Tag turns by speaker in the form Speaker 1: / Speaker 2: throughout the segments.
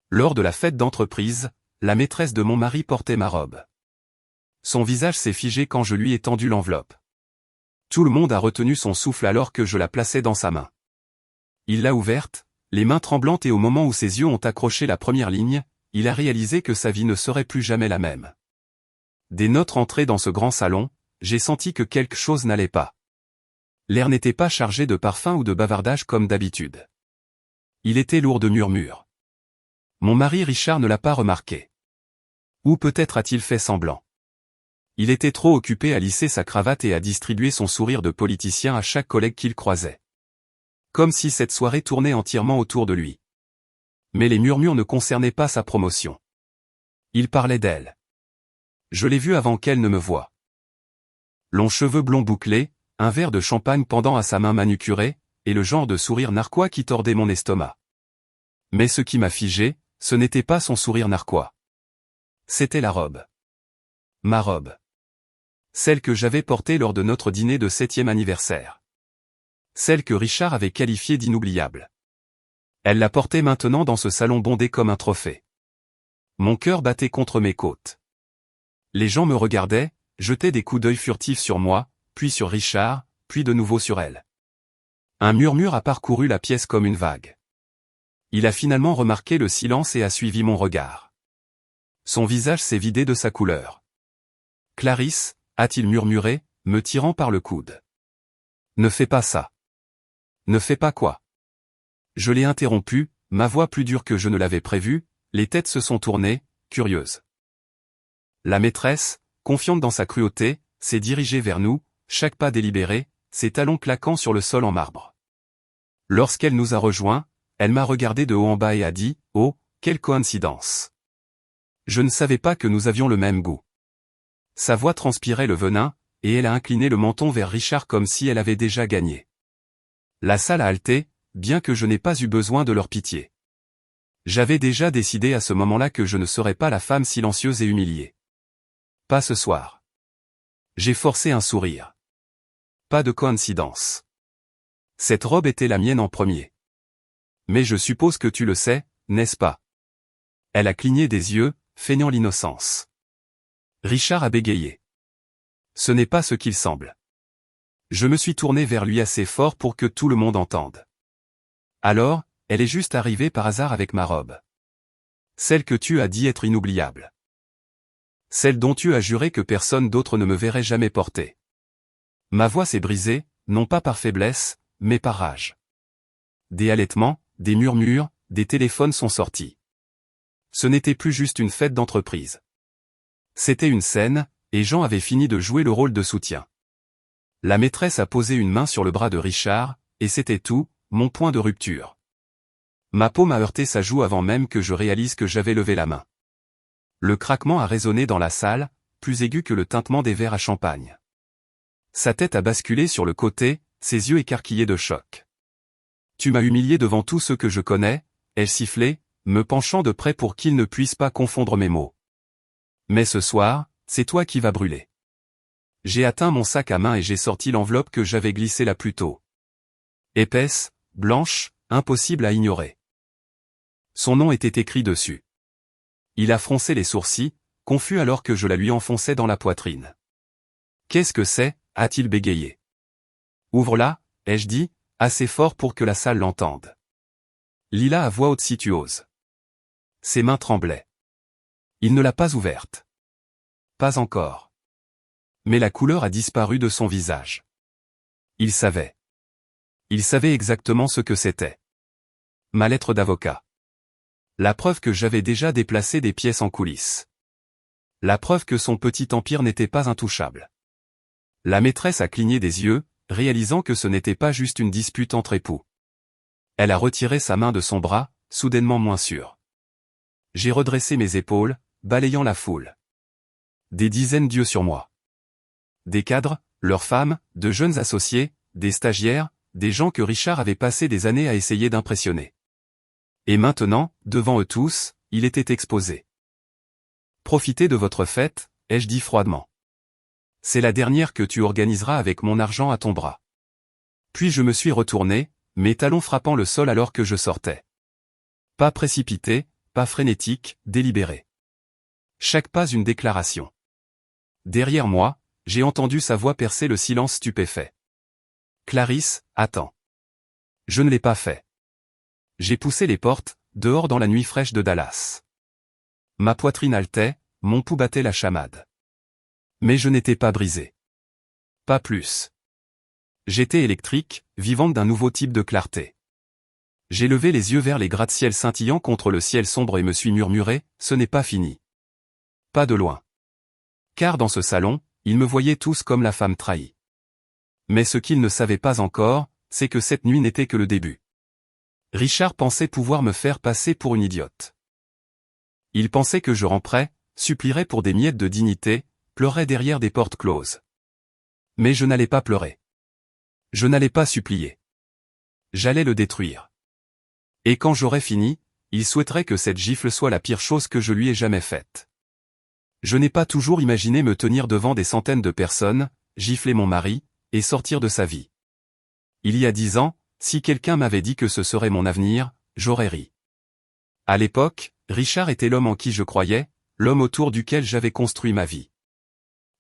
Speaker 1: Lors de la fête d'entreprise, la maîtresse de mon mari portait ma robe. Son visage s'est figé quand je lui ai tendu l'enveloppe. Tout le monde a retenu son souffle alors que je la plaçais dans sa main. Il l'a ouverte, les mains tremblantes, et au moment où ses yeux ont accroché la première ligne, il a réalisé que sa vie ne serait plus jamais la même. Dès notre entrée dans ce grand salon, j'ai senti que quelque chose n'allait pas. L'air n'était pas chargé de parfum ou de bavardage comme d'habitude. Il était lourd de murmures. Mon mari Richard ne l'a pas remarqué. Ou peut-être a-t-il fait semblant. Il était trop occupé à lisser sa cravate et à distribuer son sourire de politicien à chaque collègue qu'il croisait. Comme si cette soirée tournait entièrement autour de lui. Mais les murmures ne concernaient pas sa promotion. Il parlait d'elle. Je l'ai vue avant qu'elle ne me voie. Longs cheveux blonds bouclés, un verre de champagne pendant à sa main manucurée, et le genre de sourire narquois qui tordait mon estomac. Mais ce qui m'a figé, ce n'était pas son sourire narquois. C'était la robe. Ma robe. Celle que j'avais portée lors de notre dîner de 7e anniversaire. Celle que Richard avait qualifiée d'inoubliable. Elle la portait maintenant dans ce salon bondé comme un trophée. Mon cœur battait contre mes côtes. Les gens me regardaient, jetaient des coups d'œil furtifs sur moi, puis sur Richard, puis de nouveau sur elle. Un murmure a parcouru la pièce comme une vague. Il a finalement remarqué le silence et a suivi mon regard. Son visage s'est vidé de sa couleur. « Clarisse » a-t-il murmuré, me tirant par le coude. « Ne fais pas ça. »« Ne fais pas quoi ?» Je l'ai interrompu, ma voix plus dure que je ne l'avais prévu, les têtes se sont tournées, curieuses. La maîtresse, confiante dans sa cruauté, s'est dirigée vers nous, chaque pas délibéré, ses talons claquant sur le sol en marbre. Lorsqu'elle nous a rejoints, elle m'a regardé de haut en bas et a dit « Oh, quelle coïncidence !» Je ne savais pas que nous avions le même goût. Sa voix transpirait le venin, et elle a incliné le menton vers Richard comme si elle avait déjà gagné. La salle a halté, bien que je n'ai pas eu besoin de leur pitié. J'avais déjà décidé à ce moment-là que je ne serais pas la femme silencieuse et humiliée. Pas ce soir. J'ai forcé un sourire. Pas de coïncidence. Cette robe était la mienne en premier. Mais je suppose que tu le sais, n'est-ce pas? Elle a cligné des yeux, feignant l'innocence. Richard a bégayé. Ce n'est pas ce qu'il semble. Je me suis tourné vers lui assez fort pour que tout le monde entende. Alors, elle est juste arrivée par hasard avec ma robe. Celle que tu as dit être inoubliable. Celle dont tu as juré que personne d'autre ne me verrait jamais porter. Ma voix s'est brisée, non pas par faiblesse, mais par rage. Des halètements, des murmures, des téléphones sont sortis. Ce n'était plus juste une fête d'entreprise. C'était une scène, et Jean avait fini de jouer le rôle de soutien. La maîtresse a posé une main sur le bras de Richard, et c'était tout, mon point de rupture. Ma paume a heurté sa joue avant même que je réalise que j'avais levé la main. Le craquement a résonné dans la salle, plus aigu que le tintement des verres à champagne. Sa tête a basculé sur le côté, ses yeux écarquillés de choc. « Tu m'as humilié devant tous ceux que je connais », elle sifflait, me penchant de près pour qu'ils ne puissent pas confondre mes mots. Mais ce soir, c'est toi qui vas brûler. J'ai atteint mon sac à main et j'ai sorti l'enveloppe que j'avais glissée là plus tôt. Épaisse, blanche, impossible à ignorer. Son nom était écrit dessus. Il a froncé les sourcils, confus alors que je la lui enfonçais dans la poitrine. « Qu'est-ce que c'est » a-t-il bégayé. « Ouvre-la » ai-je dit, assez fort pour que la salle l'entende. Lis-la à voix haute si tu oses. Ses mains tremblaient. Il ne l'a pas ouverte. Pas encore. Mais la couleur a disparu de son visage. Il savait. Il savait exactement ce que c'était. Ma lettre d'avocat. La preuve que j'avais déjà déplacé des pièces en coulisses. La preuve que son petit empire n'était pas intouchable. La maîtresse a cligné des yeux, réalisant que ce n'était pas juste une dispute entre époux. Elle a retiré sa main de son bras, soudainement moins sûre. J'ai redressé mes épaules, balayant la foule. Des dizaines d'yeux sur moi. Des cadres, leurs femmes, de jeunes associés, des stagiaires, des gens que Richard avait passé des années à essayer d'impressionner. Et maintenant, devant eux tous, il était exposé. « Profitez de votre fête », ai-je dit froidement. « C'est la dernière que tu organiseras avec mon argent à ton bras. » Puis je me suis retourné, mes talons frappant le sol alors que je sortais. Pas précipité, pas frénétique, délibéré. Chaque pas une déclaration. Derrière moi, j'ai entendu sa voix percer le silence stupéfait. Clarisse, attends. Je ne l'ai pas fait. J'ai poussé les portes, dehors dans la nuit fraîche de Dallas. Ma poitrine haletait, mon pouls battait la chamade. Mais je n'étais pas brisé. Pas plus. J'étais électrique, vivante d'un nouveau type de clarté. J'ai levé les yeux vers les gratte-ciel scintillants contre le ciel sombre et me suis murmuré, ce n'est pas fini. Pas de loin. Car dans ce salon, ils me voyaient tous comme la femme trahie. Mais ce qu'ils ne savaient pas encore, c'est que cette nuit n'était que le début. Richard pensait pouvoir me faire passer pour une idiote. Il pensait que je ramperais, supplierais pour des miettes de dignité, pleurais derrière des portes closes. Mais je n'allais pas pleurer. Je n'allais pas supplier. J'allais le détruire. Et quand j'aurais fini, il souhaiterait que cette gifle soit la pire chose que je lui ai jamais faite. Je n'ai pas toujours imaginé me tenir devant des centaines de personnes, gifler mon mari, et sortir de sa vie. Il y a 10 ans, si quelqu'un m'avait dit que ce serait mon avenir, j'aurais ri. À l'époque, Richard était l'homme en qui je croyais, l'homme autour duquel j'avais construit ma vie.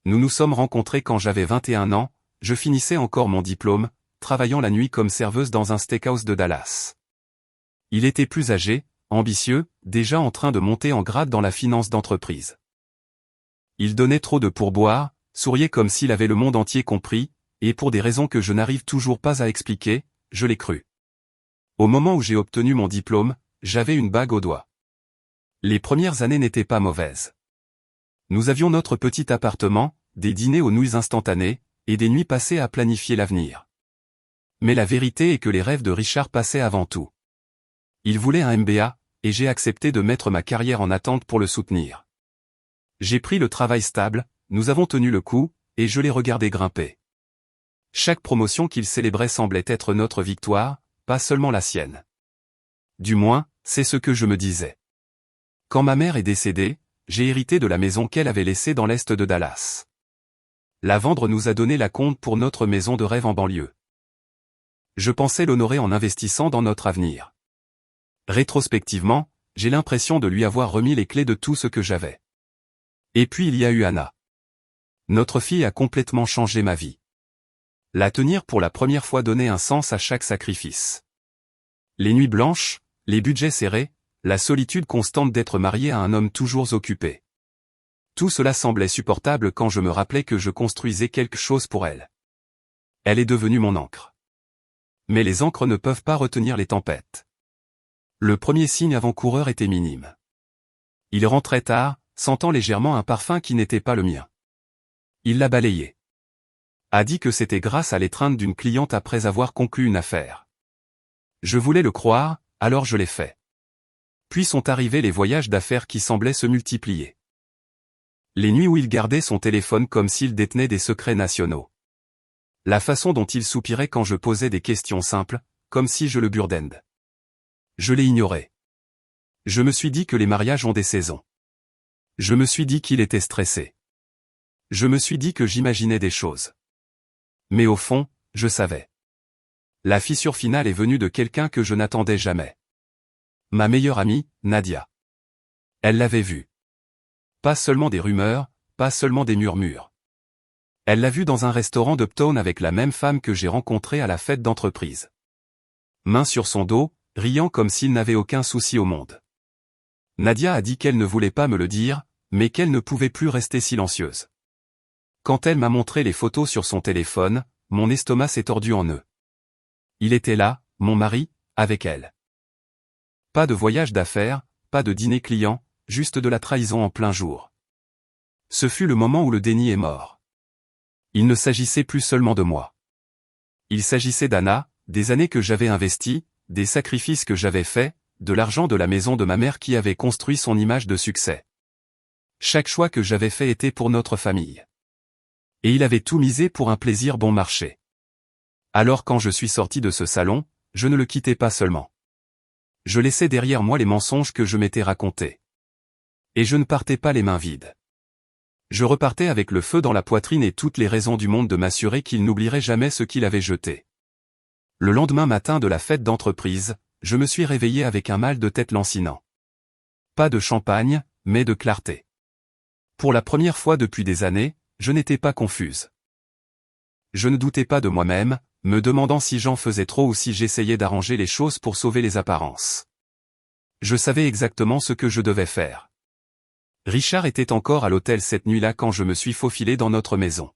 Speaker 1: Nous nous sommes rencontrés quand j'avais 21 ans, je finissais encore mon diplôme, travaillant la nuit comme serveuse dans un steakhouse de Dallas. Il était plus âgé, ambitieux, déjà en train de monter en grade dans la finance d'entreprise. Il donnait trop de pourboires, souriait comme s'il avait le monde entier compris, et pour des raisons que je n'arrive toujours pas à expliquer, je l'ai cru. Au moment où j'ai obtenu mon diplôme, j'avais une bague au doigt. Les premières années n'étaient pas mauvaises. Nous avions notre petit appartement, des dîners aux nouilles instantanées, et des nuits passées à planifier l'avenir. Mais la vérité est que les rêves de Richard passaient avant tout. Il voulait un MBA, et j'ai accepté de mettre ma carrière en attente pour le soutenir. J'ai pris le travail stable, nous avons tenu le coup, et je l'ai regardé grimper. Chaque promotion qu'il célébrait semblait être notre victoire, pas seulement la sienne. Du moins, c'est ce que je me disais. Quand ma mère est décédée, j'ai hérité de la maison qu'elle avait laissée dans l'est de Dallas. La vendre nous a donné la compte pour notre maison de rêve en banlieue. Je pensais l'honorer en investissant dans notre avenir. Rétrospectivement, j'ai l'impression de lui avoir remis les clés de tout ce que j'avais. Et puis il y a eu Anna. Notre fille a complètement changé ma vie. La tenir pour la première fois donnait un sens à chaque sacrifice. Les nuits blanches, les budgets serrés, la solitude constante d'être marié à un homme toujours occupé. Tout cela semblait supportable quand je me rappelais que je construisais quelque chose pour elle. Elle est devenue mon ancre. Mais les ancres ne peuvent pas retenir les tempêtes. Le premier signe avant-coureur était minime. Il rentrait tard, sentant légèrement un parfum qui n'était pas le mien. Il l'a balayé. A dit que c'était grâce à l'étreinte d'une cliente après avoir conclu une affaire. Je voulais le croire, alors je l'ai fait. Puis sont arrivés les voyages d'affaires qui semblaient se multiplier. Les nuits où il gardait son téléphone comme s'il détenait des secrets nationaux. La façon dont il soupirait quand je posais des questions simples, comme si je le burdende. Je l'ai ignoré. Je me suis dit que les mariages ont des saisons. Je me suis dit qu'il était stressé. Je me suis dit que j'imaginais des choses. Mais au fond, je savais. La fissure finale est venue de quelqu'un que je n'attendais jamais. Ma meilleure amie, Nadia. Elle l'avait vu. Pas seulement des rumeurs, pas seulement des murmures. Elle l'a vu dans un restaurant d'Uptown avec la même femme que j'ai rencontrée à la fête d'entreprise. Main sur son dos, riant comme s'il n'avait aucun souci au monde. Nadia a dit qu'elle ne voulait pas me le dire, mais qu'elle ne pouvait plus rester silencieuse. Quand elle m'a montré les photos sur son téléphone, mon estomac s'est tordu en nœuds. Il était là, mon mari, avec elle. Pas de voyage d'affaires, pas de dîner client, juste de la trahison en plein jour. Ce fut le moment où le déni est mort. Il ne s'agissait plus seulement de moi. Il s'agissait d'Anna, des années que j'avais investies, des sacrifices que j'avais faits, de l'argent de la maison de ma mère qui avait construit son image de succès. Chaque choix que j'avais fait était pour notre famille. Et il avait tout misé pour un plaisir bon marché. Alors quand je suis sorti de ce salon, je ne le quittais pas seulement. Je laissais derrière moi les mensonges que je m'étais racontés. Et je ne partais pas les mains vides. Je repartais avec le feu dans la poitrine et toutes les raisons du monde de m'assurer qu'il n'oublierait jamais ce qu'il avait jeté. Le lendemain matin de la fête d'entreprise, je me suis réveillé avec un mal de tête lancinant. Pas de champagne, mais de clarté. Pour la première fois depuis des années, je n'étais pas confuse. Je ne doutais pas de moi-même, me demandant si j'en faisais trop ou si j'essayais d'arranger les choses pour sauver les apparences. Je savais exactement ce que je devais faire. Richard était encore à l'hôtel cette nuit-là quand je me suis faufilé dans notre maison.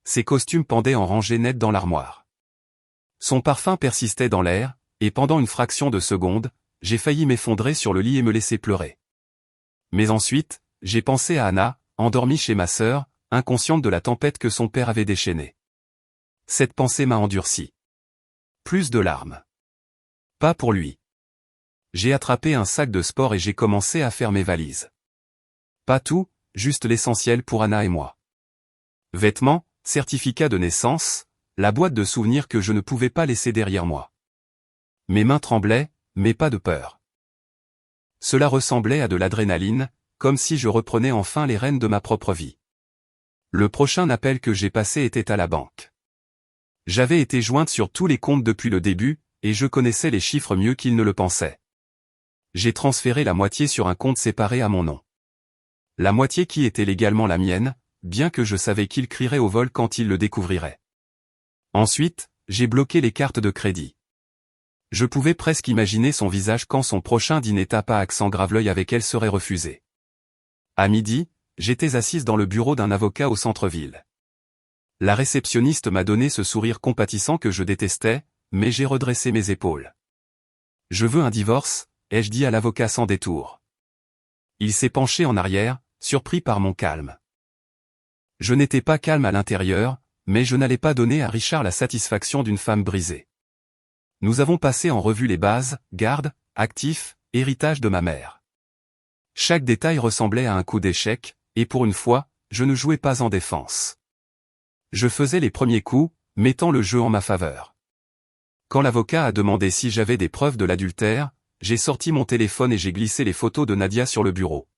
Speaker 1: Ses costumes pendaient en rangée nette dans l'armoire. Son parfum persistait dans l'air, et pendant une fraction de seconde, j'ai failli m'effondrer sur le lit et me laisser pleurer. Mais ensuite, j'ai pensé à Anna, endormie chez ma sœur, inconsciente de la tempête que son père avait déchaînée. Cette pensée m'a endurci. Plus de larmes. Pas pour lui. J'ai attrapé un sac de sport et j'ai commencé à faire mes valises. Pas tout, juste l'essentiel pour Anna et moi. Vêtements, certificat de naissance, la boîte de souvenirs que je ne pouvais pas laisser derrière moi. Mes mains tremblaient, mais pas de peur. Cela ressemblait à de l'adrénaline, comme si je reprenais enfin les rênes de ma propre vie. Le prochain appel que j'ai passé était à la banque. J'avais été jointe sur tous les comptes depuis le début, et je connaissais les chiffres mieux qu'ils ne le pensaient. J'ai transféré la moitié sur un compte séparé à mon nom. La moitié qui était légalement la mienne, bien que je savais qu'il crierait au vol quand il le découvrirait. Ensuite, j'ai bloqué les cartes de crédit. Je pouvais presque imaginer son visage quand son prochain dîner tape à accent grave l'œil avec elle serait refusé. À midi, j'étais assise dans le bureau d'un avocat au centre-ville. La réceptionniste m'a donné ce sourire compatissant que je détestais, mais j'ai redressé mes épaules. « Je veux un divorce », ai-je dit à l'avocat sans détour. Il s'est penché en arrière, surpris par mon calme. Je n'étais pas calme à l'intérieur, mais je n'allais pas donner à Richard la satisfaction d'une femme brisée. Nous avons passé en revue les bases, garde, actifs, héritage de ma mère. Chaque détail ressemblait à un coup d'échec, et pour une fois, je ne jouais pas en défense. Je faisais les premiers coups, mettant le jeu en ma faveur. Quand l'avocat a demandé si j'avais des preuves de l'adultère, j'ai sorti mon téléphone et j'ai glissé les photos de Nadia sur le bureau.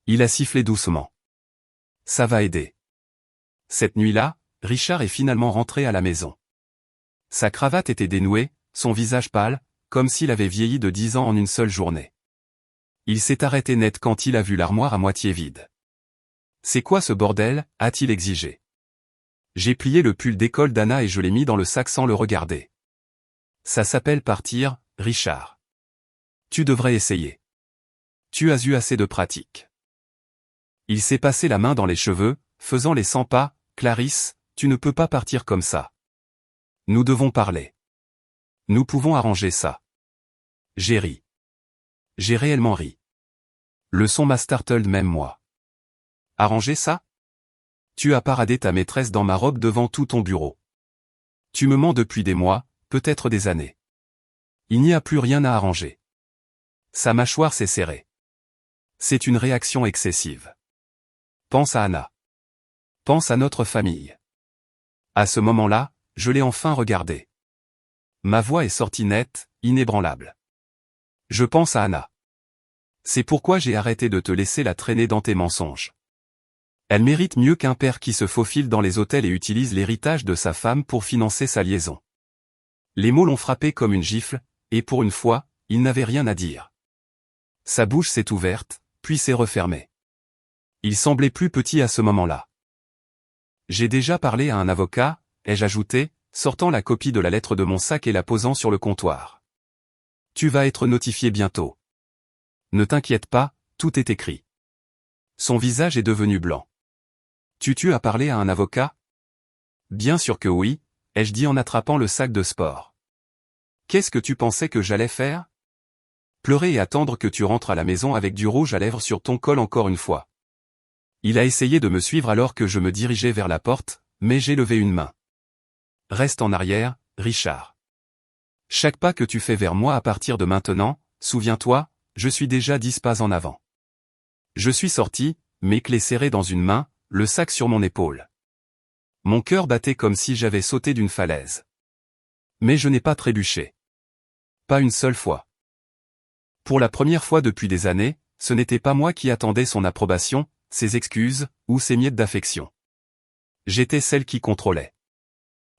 Speaker 1: Il a sifflé doucement. Ça va aider. Cette nuit-là, Richard est finalement rentré à la maison. Sa cravate était dénouée, son visage pâle, comme s'il avait vieilli de 10 ans en une seule journée. Il s'est arrêté net quand il a vu l'armoire à moitié vide. « C'est quoi ce bordel ?» a-t-il exigé. J'ai plié le pull d'école d'Anna et je l'ai mis dans le sac sans le regarder. « Ça s'appelle partir, Richard. Tu devrais essayer. Tu as eu assez de pratique. » Il s'est passé la main dans les cheveux, faisant les 100 pas. « Clarisse, tu ne peux pas partir comme ça. Nous devons parler. Nous pouvons arranger ça. » J'ai ri. J'ai réellement ri. Le son m'a startled même moi. Arranger ça? Tu as paradé ta maîtresse dans ma robe devant tout ton bureau. Tu me mens depuis des mois, peut-être des années. Il n'y a plus rien à arranger. Sa mâchoire s'est serrée. C'est une réaction excessive. Pense à Anna. Pense à notre famille. À ce moment-là, je l'ai enfin regardé. Ma voix est sortie nette, inébranlable. Je pense à Anna. C'est pourquoi j'ai arrêté de te laisser la traîner dans tes mensonges. Elle mérite mieux qu'un père qui se faufile dans les hôtels et utilise l'héritage de sa femme pour financer sa liaison. Les mots l'ont frappé comme une gifle, et pour une fois, il n'avait rien à dire. Sa bouche s'est ouverte, puis s'est refermée. Il semblait plus petit à ce moment-là. J'ai déjà parlé à un avocat, ai-je ajouté, sortant la copie de la lettre de mon sac et la posant sur le comptoir. Tu vas être notifié bientôt. Ne t'inquiète pas, tout est écrit. Son visage est devenu blanc. Tu as parlé à un avocat? Bien sûr que oui, ai-je dit en attrapant le sac de sport. Qu'est-ce que tu pensais que j'allais faire? Pleurer et attendre que tu rentres à la maison avec du rouge à lèvres sur ton col encore une fois. Il a essayé de me suivre alors que je me dirigeais vers la porte, mais j'ai levé une main. Reste en arrière, Richard. Chaque pas que tu fais vers moi à partir de maintenant, souviens-toi, je suis déjà 10 pas en avant. Je suis sorti, mes clés serrées dans une main, le sac sur mon épaule. Mon cœur battait comme si j'avais sauté d'une falaise. Mais je n'ai pas trébuché. Pas une seule fois. Pour la première fois depuis des années, ce n'était pas moi qui attendais son approbation, ses excuses, ou ses miettes d'affection. J'étais celle qui contrôlait.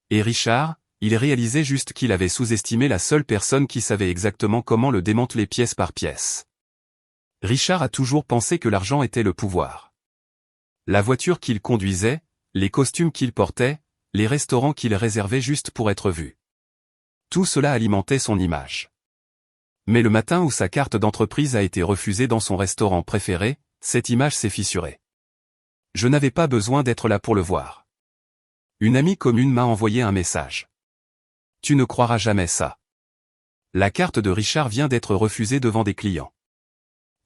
Speaker 1: Et Richard, il réalisait juste qu'il avait sous-estimé la seule personne qui savait exactement comment le démanteler pièce par pièce. Richard a toujours pensé que l'argent était le pouvoir. La voiture qu'il conduisait, les costumes qu'il portait, les restaurants qu'il réservait juste pour être vu. Tout cela alimentait son image. Mais le matin où sa carte d'entreprise a été refusée dans son restaurant préféré, cette image s'est fissurée. Je n'avais pas besoin d'être là pour le voir. Une amie commune m'a envoyé un message. Tu ne croiras jamais ça. La carte de Richard vient d'être refusée devant des clients.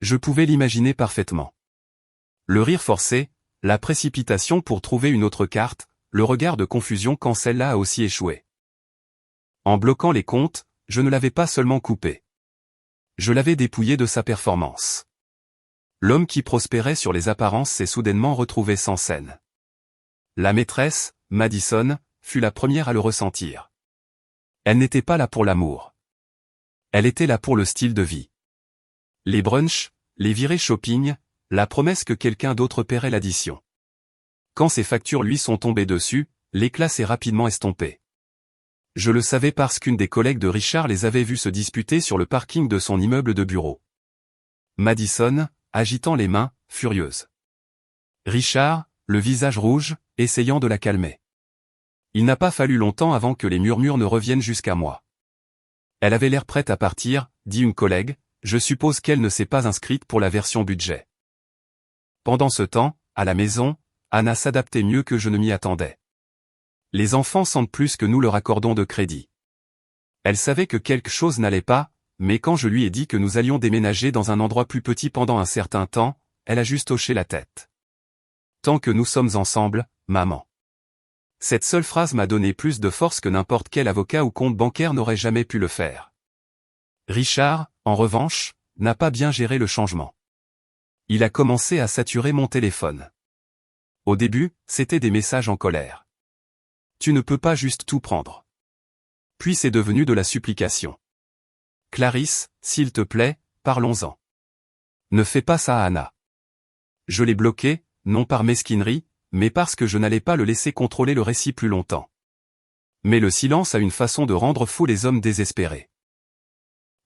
Speaker 1: Je pouvais l'imaginer parfaitement. Le rire forcé, la précipitation pour trouver une autre carte, le regard de confusion quand celle-là a aussi échoué. En bloquant les comptes, je ne l'avais pas seulement coupé. Je l'avais dépouillé de sa performance. L'homme qui prospérait sur les apparences s'est soudainement retrouvé sans scène. La maîtresse, Madison, fut la première à le ressentir. Elle n'était pas là pour l'amour. Elle était là pour le style de vie. Les brunchs, les virées shopping, la promesse que quelqu'un d'autre paierait l'addition. Quand ses factures lui sont tombées dessus, l'éclat s'est rapidement estompé. Je le savais parce qu'une des collègues de Richard les avait vus se disputer sur le parking de son immeuble de bureau. Madison, agitant les mains, furieuse. Richard, le visage rouge, essayant de la calmer. Il n'a pas fallu longtemps avant que les murmures ne reviennent jusqu'à moi. Elle avait l'air prête à partir, dit une collègue, je suppose qu'elle ne s'est pas inscrite pour la version budget. Pendant ce temps, à la maison, Anna s'adaptait mieux que je ne m'y attendais. Les enfants sentent plus que nous leur accordons de crédit. Elle savait que quelque chose n'allait pas, mais quand je lui ai dit que nous allions déménager dans un endroit plus petit pendant un certain temps, elle a juste hoché la tête. Tant que nous sommes ensemble, maman. Cette seule phrase m'a donné plus de force que n'importe quel avocat ou compte bancaire n'aurait jamais pu le faire. Richard, en revanche, n'a pas bien géré le changement. Il a commencé à saturer mon téléphone. Au début, c'était des messages en colère. Tu ne peux pas juste tout prendre. Puis c'est devenu de la supplication. Clarisse, s'il te plaît, parlons-en. Ne fais pas ça à Anna. Je l'ai bloqué, non par mesquinerie, mais parce que je n'allais pas le laisser contrôler le récit plus longtemps. Mais le silence a une façon de rendre fous les hommes désespérés.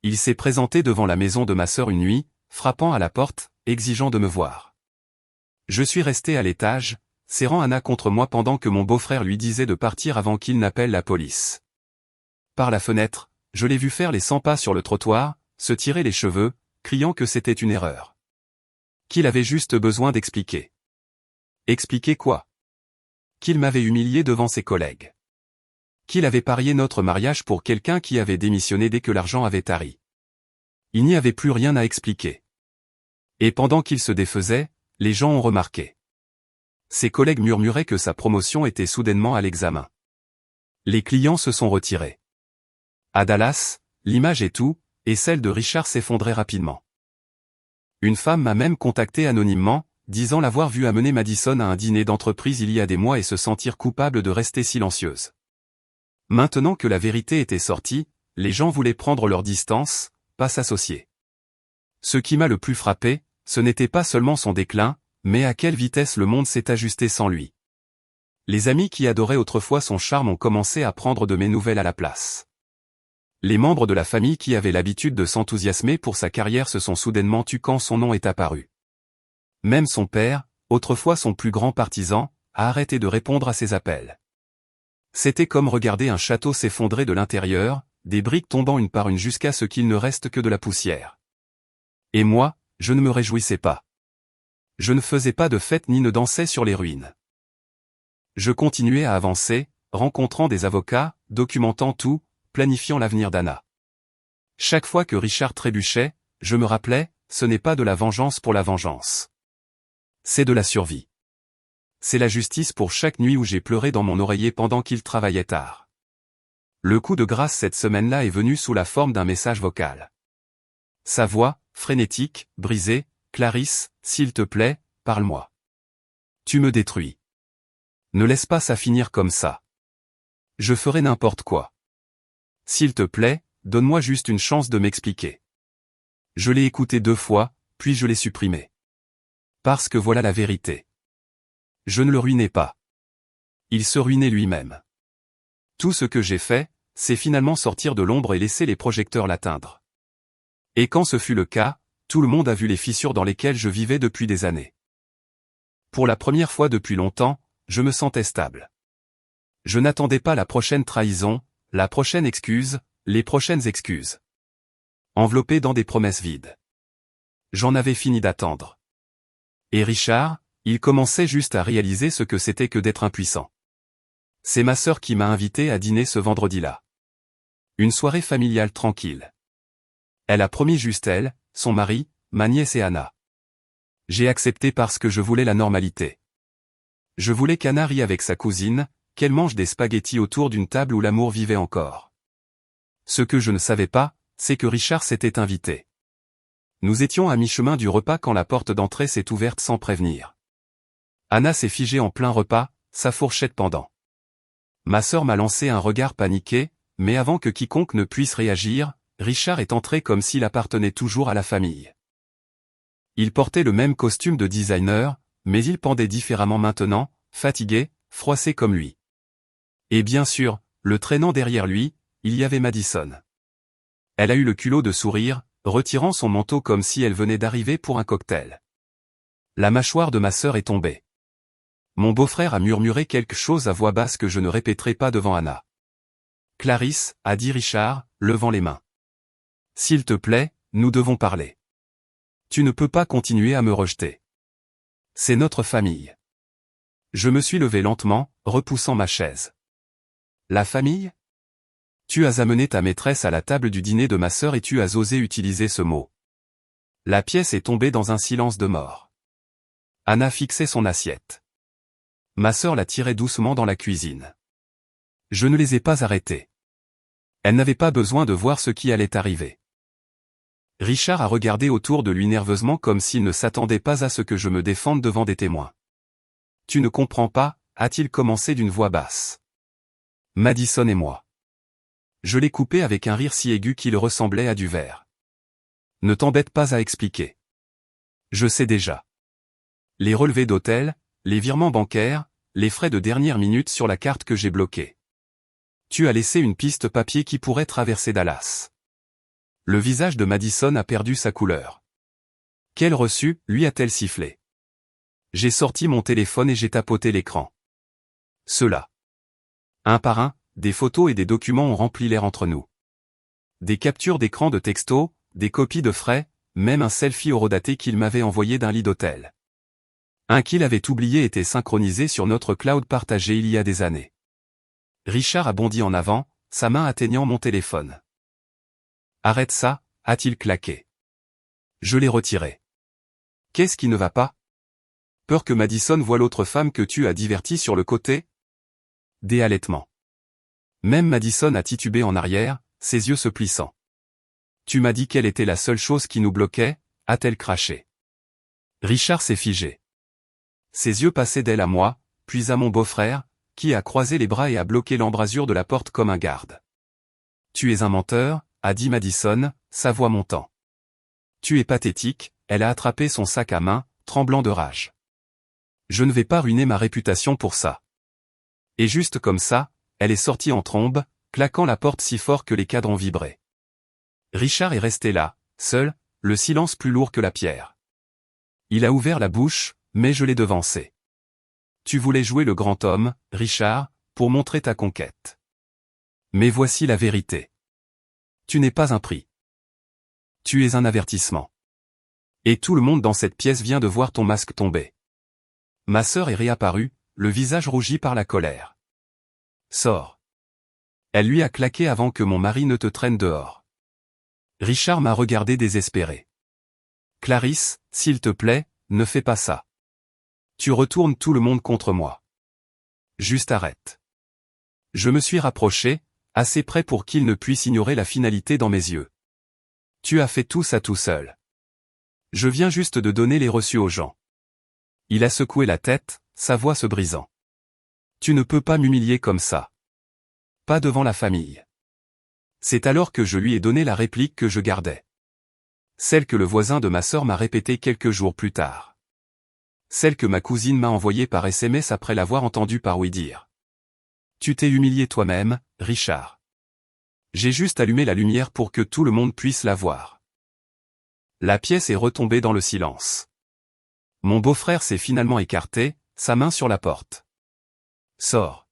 Speaker 1: Il s'est présenté devant la maison de ma sœur une nuit, frappant à la porte, exigeant de me voir. Je suis resté à l'étage, serrant Anna contre moi pendant que mon beau-frère lui disait de partir avant qu'il n'appelle la police. Par la fenêtre, je l'ai vu faire les 100 pas sur le trottoir, se tirer les cheveux, criant que c'était une erreur. Qu'il avait juste besoin d'expliquer. Expliquer quoi? Qu'il m'avait humilié devant ses collègues. Qu'il avait parié notre mariage pour quelqu'un qui avait démissionné dès que l'argent avait tari. Il n'y avait plus rien à expliquer. Et pendant qu'il se défaisait, les gens ont remarqué. Ses collègues murmuraient que sa promotion était soudainement à l'examen. Les clients se sont retirés. À Dallas, l'image et tout, et celle de Richard s'effondrait rapidement. Une femme m'a même contacté anonymement, disant l'avoir vu amener Madison à un dîner d'entreprise il y a des mois et se sentir coupable de rester silencieuse. Maintenant que la vérité était sortie, les gens voulaient prendre leur distance, pas s'associer. Ce qui m'a le plus frappé, ce n'était pas seulement son déclin, mais à quelle vitesse le monde s'est ajusté sans lui. Les amis qui adoraient autrefois son charme ont commencé à prendre de mes nouvelles à la place. Les membres de la famille qui avaient l'habitude de s'enthousiasmer pour sa carrière se sont soudainement tus quand son nom est apparu. Même son père, autrefois son plus grand partisan, a arrêté de répondre à ses appels. C'était comme regarder un château s'effondrer de l'intérieur, des briques tombant une par une jusqu'à ce qu'il ne reste que de la poussière. Et moi, je ne me réjouissais pas. Je ne faisais pas de fête ni ne dansais sur les ruines. Je continuais à avancer, rencontrant des avocats, documentant tout, planifiant l'avenir d'Anna. Chaque fois que Richard trébuchait, je me rappelais, ce n'est pas de la vengeance pour la vengeance. C'est de la survie. C'est la justice pour chaque nuit où j'ai pleuré dans mon oreiller pendant qu'il travaillait tard. Le coup de grâce cette semaine-là est venu sous la forme d'un message vocal. Sa voix, frénétique, brisée, Clarisse, s'il te plaît, parle-moi. Tu me détruis. Ne laisse pas ça finir comme ça. Je ferai n'importe quoi. S'il te plaît, donne-moi juste une chance de m'expliquer. Je l'ai écouté 2 fois, puis je l'ai supprimé. Parce que voilà la vérité. Je ne le ruinais pas. Il se ruinait lui-même. Tout ce que j'ai fait, c'est finalement sortir de l'ombre et laisser les projecteurs l'atteindre. Et quand ce fut le cas, Tout le monde a vu les fissures dans lesquelles je vivais depuis des années. Pour la première fois depuis longtemps, je me sentais stable. Je n'attendais pas la prochaine trahison, la prochaine excuse, les prochaines excuses. Enveloppé dans des promesses vides. J'en avais fini d'attendre. Et Richard, il commençait juste à réaliser ce que c'était que d'être impuissant. C'est ma sœur qui m'a invité à dîner ce vendredi-là. Une soirée familiale tranquille. Elle a promis juste elle, son mari, ma nièce et Anna. J'ai accepté parce que je voulais la normalité. Je voulais qu'Anna rie avec sa cousine, qu'elle mange des spaghettis autour d'une table où l'amour vivait encore. Ce que je ne savais pas, c'est que Richard s'était invité. Nous étions à mi-chemin du repas quand la porte d'entrée s'est ouverte sans prévenir. Anna s'est figée en plein repas, sa fourchette pendant. Ma sœur m'a lancé un regard paniqué, mais avant que quiconque ne puisse réagir, Richard est entré comme s'il appartenait toujours à la famille. Il portait le même costume de designer, mais il pendait différemment maintenant, fatigué, froissé comme lui. Et bien sûr, le traînant derrière lui, il y avait Madison. Elle a eu le culot de sourire, retirant son manteau comme si elle venait d'arriver pour un cocktail. La mâchoire de ma sœur est tombée. Mon beau-frère a murmuré quelque chose à voix basse que je ne répéterai pas devant Anna. « Clarisse, » a dit Richard, levant les mains. « S'il te plaît, nous devons parler. Tu ne peux pas continuer à me rejeter. C'est notre famille. » Je me suis levé lentement, repoussant ma chaise. « La famille ? Tu as amené ta maîtresse à la table du dîner de ma sœur et tu as osé utiliser ce mot. » La pièce est tombée dans un silence de mort. Anna fixait son assiette. Ma sœur la tirait doucement dans la cuisine. Je ne les ai pas arrêtés. Elle n'avait pas besoin de voir ce qui allait arriver. Richard a regardé autour de lui nerveusement comme s'il ne s'attendait pas à ce que je me défende devant des témoins. « Tu ne comprends pas » a-t-il commencé d'une voix basse. « Madison et moi. » Je l'ai coupé avec un rire si aigu qu'il ressemblait à du verre. « Ne t'embête pas à expliquer. Je sais déjà. Les relevés d'hôtel, les virements bancaires, les frais de dernière minute sur la carte que j'ai bloquée. Tu as laissé une piste papier qui pourrait traverser Dallas. » Le visage de Madison a perdu sa couleur. Quel reçu, lui a-t-elle sifflé. J'ai sorti mon téléphone et j'ai tapoté l'écran. Ceux-là. Un par un, des photos et des documents ont rempli l'air entre nous. Des captures d'écran de textos, des copies de frais, même un selfie horodaté qu'il m'avait envoyé d'un lit d'hôtel. Un qu'il avait oublié était synchronisé sur notre cloud partagé il y a des années. Richard a bondi en avant, sa main atteignant mon téléphone. « Arrête ça » a-t-il claqué. Je l'ai retiré. « Qu'est-ce qui ne va pas ? Peur que Madison voie l'autre femme que tu as divertie sur le côté ?» Des halètements. Même Madison a titubé en arrière, ses yeux se plissant. « Tu m'as dit quelle était la seule chose qui nous bloquait » a-t-elle craché. Richard s'est figé. Ses yeux passaient d'elle à moi, puis à mon beau-frère, qui a croisé les bras et a bloqué l'embrasure de la porte comme un garde. « Tu es un menteur » a dit Madison, sa voix montant. « Tu es pathétique » elle a attrapé son sac à main, tremblant de rage. « Je ne vais pas ruiner ma réputation pour ça. » Et juste comme ça, elle est sortie en trombe, claquant la porte si fort que les cadrans vibraient. Richard est resté là, seul, le silence plus lourd que la pierre. Il a ouvert la bouche, mais je l'ai devancé. « Tu voulais jouer le grand homme, Richard, pour montrer ta conquête. Mais voici la vérité. Tu n'es pas un prix. Tu es un avertissement. Et tout le monde dans cette pièce vient de voir ton masque tomber. » Ma sœur est réapparue, le visage rougi par la colère. « Sors. » Elle lui a claqué avant que mon mari ne te traîne dehors. Richard m'a regardé désespéré. « Clarisse, s'il te plaît, ne fais pas ça. Tu retournes tout le monde contre moi. Juste arrête. » Je me suis rapproché, assez près pour qu'il ne puisse ignorer la finalité dans mes yeux. « Tu as fait tout ça tout seul. Je viens juste de donner les reçus aux gens. » Il a secoué la tête, sa voix se brisant. « Tu ne peux pas m'humilier comme ça. Pas devant la famille. » C'est alors que je lui ai donné la réplique que je gardais. Celle que le voisin de ma sœur m'a répétée quelques jours plus tard. Celle que ma cousine m'a envoyée par SMS après l'avoir entendue par oui dire. « Tu t'es humilié toi-même, Richard. J'ai juste allumé la lumière pour que tout le monde puisse la voir. » La pièce est retombée dans le silence. Mon beau-frère s'est finalement écarté, sa main sur la porte. Sors.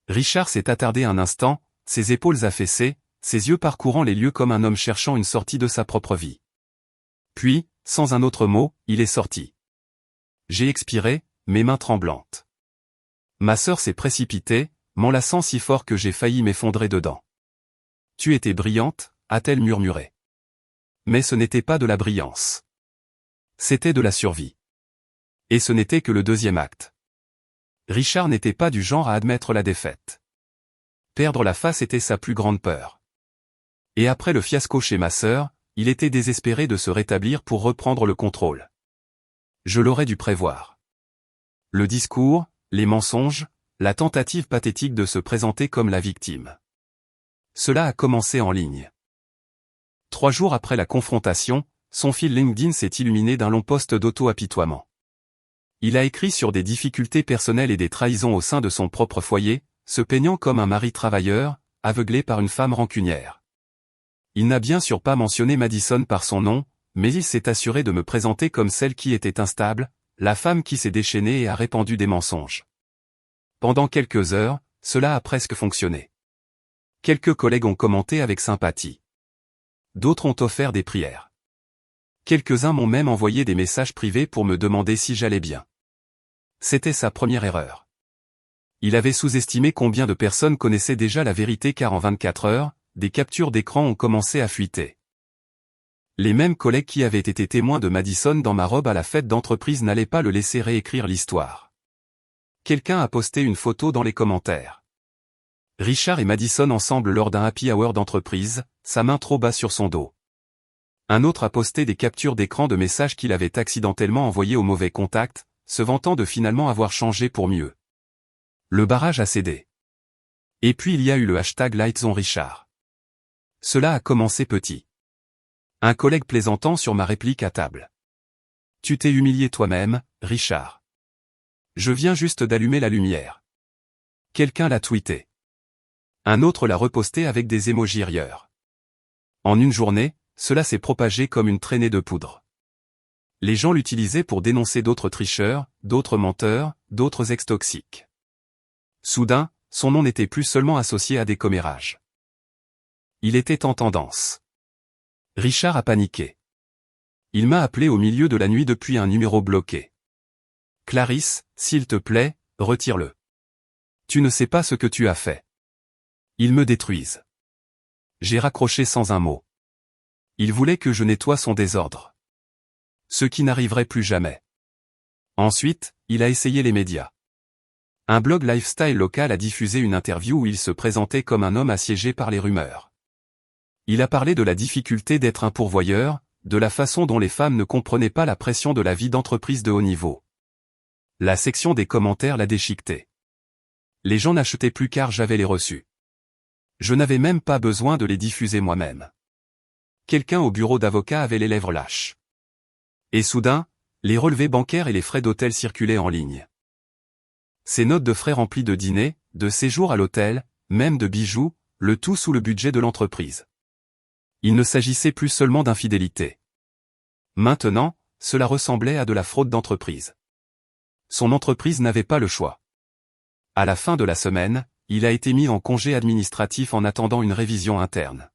Speaker 1: Richard s'est attardé un instant, ses épaules affaissées, ses yeux parcourant les lieux comme un homme cherchant une sortie de sa propre vie. Puis, sans un autre mot, il est sorti. J'ai expiré, mes mains tremblantes. Ma sœur s'est précipitée, m'enlaçant si fort que j'ai failli m'effondrer dedans. Tu étais brillante, a-t-elle murmuré. Mais ce n'était pas de la brillance. C'était de la survie. Et ce n'était que le deuxième acte. Richard n'était pas du genre à admettre la défaite. Perdre la face était sa plus grande peur. Et après le fiasco chez ma sœur, il était désespéré de se rétablir pour reprendre le contrôle. Je l'aurais dû prévoir. Le discours, les mensonges, la tentative pathétique de se présenter comme la victime. Cela a commencé en ligne. 3 jours après la confrontation, son fil LinkedIn s'est illuminé d'un long post d'auto-apitoiement. Il a écrit sur des difficultés personnelles et des trahisons au sein de son propre foyer, se peignant comme un mari travailleur, aveuglé par une femme rancunière. Il n'a bien sûr pas mentionné Madison par son nom, mais il s'est assuré de me présenter comme celle qui était instable, la femme qui s'est déchaînée et a répandu des mensonges. Pendant quelques heures, cela a presque fonctionné. Quelques collègues ont commenté avec sympathie. D'autres ont offert des prières. Quelques-uns m'ont même envoyé des messages privés pour me demander si j'allais bien. C'était sa première erreur. Il avait sous-estimé combien de personnes connaissaient déjà la vérité car en 24 heures, des captures d'écran ont commencé à fuiter. Les mêmes collègues qui avaient été témoins de Madison dans ma robe à la fête d'entreprise n'allaient pas le laisser réécrire l'histoire. Quelqu'un a posté une photo dans les commentaires. Richard et Madison ensemble lors d'un happy hour d'entreprise, sa main trop bas sur son dos. Un autre a posté des captures d'écran de messages qu'il avait accidentellement envoyés au mauvais contact, se vantant de finalement avoir changé pour mieux. Le barrage a cédé. Et puis il y a eu le hashtag #LightsOnRichard. Cela a commencé petit. Un collègue plaisantant sur ma réplique à table. Tu t'es humilié toi-même, Richard. Je viens juste d'allumer la lumière. Quelqu'un l'a tweeté. Un autre l'a reposté avec des émojis rieurs. En une journée, cela s'est propagé comme une traînée de poudre. Les gens l'utilisaient pour dénoncer d'autres tricheurs, d'autres menteurs, d'autres ex-toxiques. Soudain, son nom n'était plus seulement associé à des commérages. Il était en tendance. Richard a paniqué. Il m'a appelé au milieu de la nuit depuis un numéro bloqué. Clarisse, s'il te plaît, retire-le. Tu ne sais pas ce que tu as fait. Ils me détruisent. J'ai raccroché sans un mot. Il voulait que je nettoie son désordre. Ce qui n'arriverait plus jamais. Ensuite, il a essayé les médias. Un blog lifestyle local a diffusé une interview où il se présentait comme un homme assiégé par les rumeurs. Il a parlé de la difficulté d'être un pourvoyeur, de la façon dont les femmes ne comprenaient pas la pression de la vie d'entreprise de haut niveau. La section des commentaires l'a déchiqueté. Les gens n'achetaient plus car j'avais les reçus. Je n'avais même pas besoin de les diffuser moi-même. Quelqu'un au bureau d'avocat avait les lèvres lâches. Et soudain, les relevés bancaires et les frais d'hôtel circulaient en ligne. Ces notes de frais remplies de dîners, de séjours à l'hôtel, même de bijoux, le tout sous le budget de l'entreprise. Il ne s'agissait plus seulement d'infidélité. Maintenant, cela ressemblait à de la fraude d'entreprise. Son entreprise n'avait pas le choix. À la fin de la semaine, il a été mis en congé administratif en attendant une révision interne.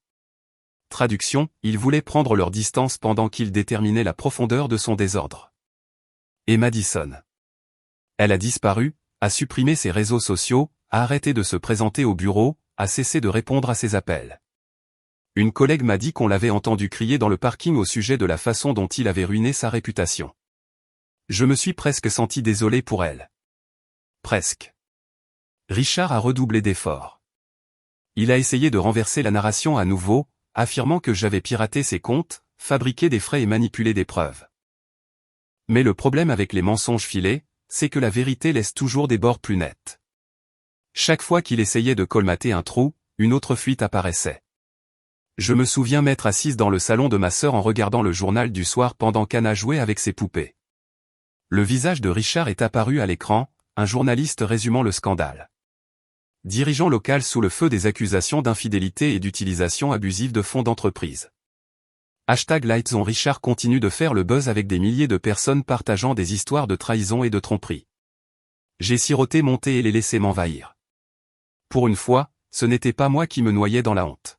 Speaker 1: Traduction, ils voulaient prendre leur distance pendant qu'ils déterminaient la profondeur de son désordre. Et Madison. Elle a disparu, a supprimé ses réseaux sociaux, a arrêté de se présenter au bureau, a cessé de répondre à ses appels. Une collègue m'a dit qu'on l'avait entendu crier dans le parking au sujet de la façon dont il avait ruiné sa réputation. Je me suis presque senti désolé pour elle. Presque. Richard a redoublé d'efforts. Il a essayé de renverser la narration à nouveau, affirmant que j'avais piraté ses comptes, fabriqué des frais et manipulé des preuves. Mais le problème avec les mensonges filés, c'est que la vérité laisse toujours des bords plus nets. Chaque fois qu'il essayait de colmater un trou, une autre fuite apparaissait. Je me souviens m'être assise dans le salon de ma sœur en regardant le journal du soir pendant qu'Anna jouait avec ses poupées. Le visage de Richard est apparu à l'écran, un journaliste résumant le scandale. Dirigeant local sous le feu des accusations d'infidélité et d'utilisation abusive de fonds d'entreprise. #LightZone Richard continue de faire le buzz avec des milliers de personnes partageant des histoires de trahison et de tromperie. J'ai siroté mon thé et les laissé m'envahir. Pour une fois, ce n'était pas moi qui me noyais dans la honte.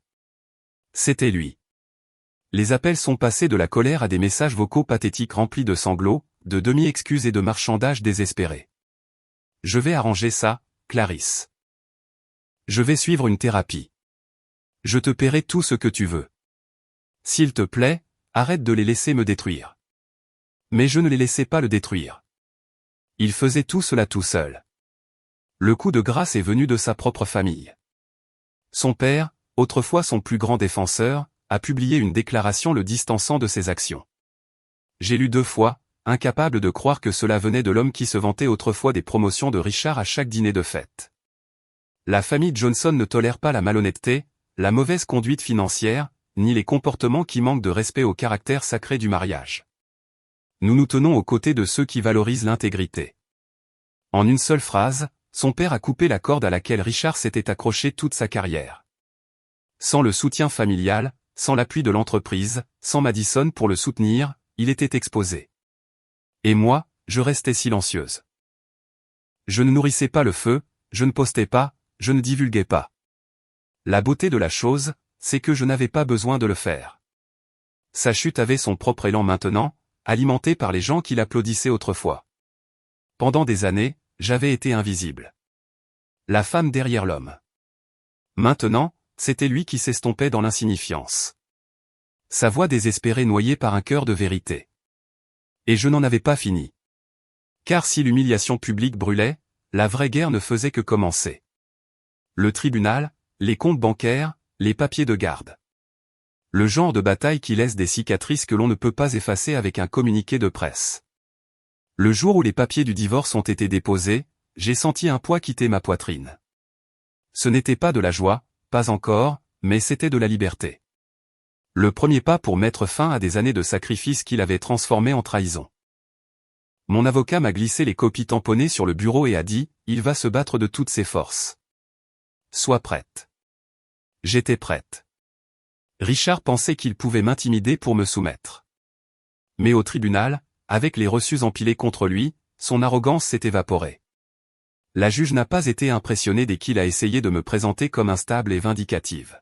Speaker 1: C'était lui. Les appels sont passés de la colère à des messages vocaux pathétiques remplis de sanglots, de demi-excuses et de marchandages désespérés. Je vais arranger ça, Clarisse. Je vais suivre une thérapie. Je te paierai tout ce que tu veux. S'il te plaît, arrête de les laisser me détruire. Mais je ne les laissais pas le détruire. Il faisait tout cela tout seul. Le coup de grâce est venu de sa propre famille. Son père, autrefois son plus grand défenseur, a publié une déclaration le distançant de ses actions. J'ai lu 2 fois, incapable de croire que cela venait de l'homme qui se vantait autrefois des promotions de Richard à chaque dîner de fête. La famille Johnson ne tolère pas la malhonnêteté, la mauvaise conduite financière, ni les comportements qui manquent de respect au caractère sacré du mariage. Nous nous tenons aux côtés de ceux qui valorisent l'intégrité. En une seule phrase, son père a coupé la corde à laquelle Richard s'était accroché toute sa carrière. Sans le soutien familial, sans l'appui de l'entreprise, sans Madison pour le soutenir, il était exposé. Et moi, je restais silencieuse. Je ne nourrissais pas le feu, je ne postais pas, je ne divulguais pas. La beauté de la chose, c'est que je n'avais pas besoin de le faire. Sa chute avait son propre élan maintenant, alimenté par les gens qui l'applaudissaient autrefois. Pendant des années, j'avais été invisible. La femme derrière l'homme. Maintenant, c'était lui qui s'estompait dans l'insignifiance. Sa voix désespérée noyée par un cœur de vérité. Et je n'en avais pas fini. Car si l'humiliation publique brûlait, la vraie guerre ne faisait que commencer. Le tribunal, les comptes bancaires, les papiers de garde. Le genre de bataille qui laisse des cicatrices que l'on ne peut pas effacer avec un communiqué de presse. Le jour où les papiers du divorce ont été déposés, j'ai senti un poids quitter ma poitrine. Ce n'était pas de la joie, pas encore, mais c'était de la liberté. Le premier pas pour mettre fin à des années de sacrifice qu'il avait transformées en trahison. Mon avocat m'a glissé les copies tamponnées sur le bureau et a dit, il va se battre de toutes ses forces. Sois prête. J'étais prête. Richard pensait qu'il pouvait m'intimider pour me soumettre. Mais au tribunal, avec les reçus empilés contre lui, son arrogance s'est évaporée. La juge n'a pas été impressionnée dès qu'il a essayé de me présenter comme instable et vindicative.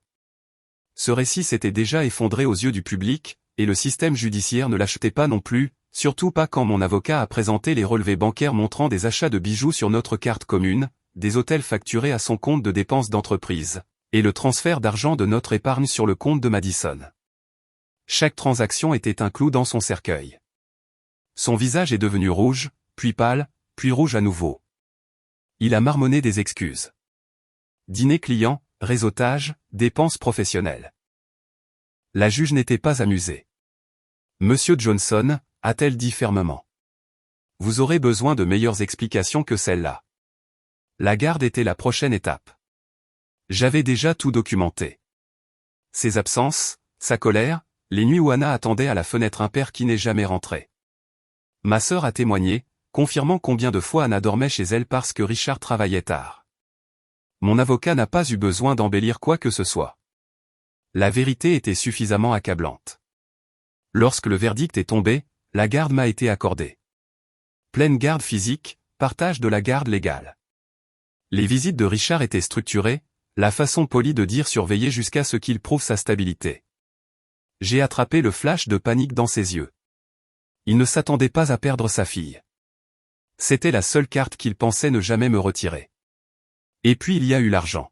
Speaker 1: Ce récit s'était déjà effondré aux yeux du public, et le système judiciaire ne l'achetait pas non plus, surtout pas quand mon avocat a présenté les relevés bancaires montrant des achats de bijoux sur notre carte commune, des hôtels facturés à son compte de dépenses d'entreprise, et le transfert d'argent de notre épargne sur le compte de Madison. Chaque transaction était un clou dans son cercueil. Son visage est devenu rouge, puis pâle, puis rouge à nouveau. Il a marmonné des excuses. Dîner client, réseautage, dépenses professionnelles. La juge n'était pas amusée. Monsieur Johnson, a-t-elle dit fermement. Vous aurez besoin de meilleures explications que celle-là. La garde était la prochaine étape. J'avais déjà tout documenté. Ses absences, sa colère, les nuits où Anna attendait à la fenêtre impair qui n'est jamais rentrée. Ma sœur a témoigné, confirmant combien de fois Anna dormait chez elle parce que Richard travaillait tard. Mon avocat n'a pas eu besoin d'embellir quoi que ce soit. La vérité était suffisamment accablante. Lorsque le verdict est tombé, la garde m'a été accordée. Pleine garde physique, partage de la garde légale. Les visites de Richard étaient structurées, la façon polie de dire surveiller jusqu'à ce qu'il prouve sa stabilité. J'ai attrapé le flash de panique dans ses yeux. Il ne s'attendait pas à perdre sa fille. C'était la seule carte qu'il pensait ne jamais me retirer. Et puis il y a eu l'argent.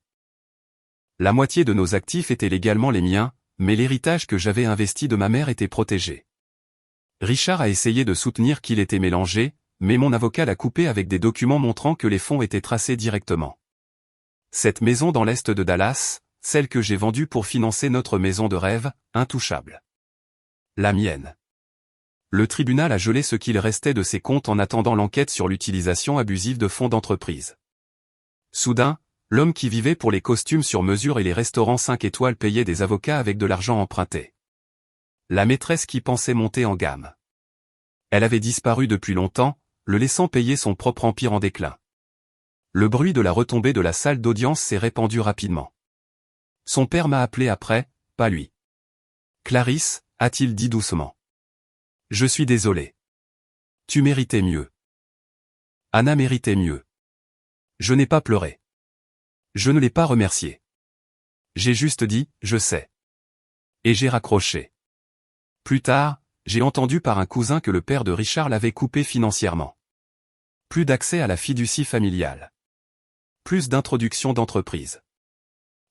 Speaker 1: La moitié de nos actifs étaient légalement les miens, mais l'héritage que j'avais investi de ma mère était protégé. Richard a essayé de soutenir qu'il était mélangé, mais mon avocat l'a coupé avec des documents montrant que les fonds étaient tracés directement. Cette maison dans l'est de Dallas, celle que j'ai vendue pour financer notre maison de rêve, intouchable. La mienne. Le tribunal a gelé ce qu'il restait de ses comptes en attendant l'enquête sur l'utilisation abusive de fonds d'entreprise. Soudain, l'homme qui vivait pour les costumes sur mesure et les restaurants 5 étoiles payait des avocats avec de l'argent emprunté. La maîtresse qui pensait monter en gamme. Elle avait disparu depuis longtemps, le laissant payer son propre empire en déclin. Le bruit de la retombée de la salle d'audience s'est répandu rapidement. Son père m'a appelé après, pas lui. Clarisse, a-t-il dit doucement. Je suis désolé. Tu méritais mieux. Anna méritait mieux. Je n'ai pas pleuré. Je ne l'ai pas remercié. J'ai juste dit, je sais. Et j'ai raccroché. Plus tard, j'ai entendu par un cousin que le père de Richard l'avait coupé financièrement. Plus d'accès à la fiducie familiale. Plus d'introduction d'entreprise.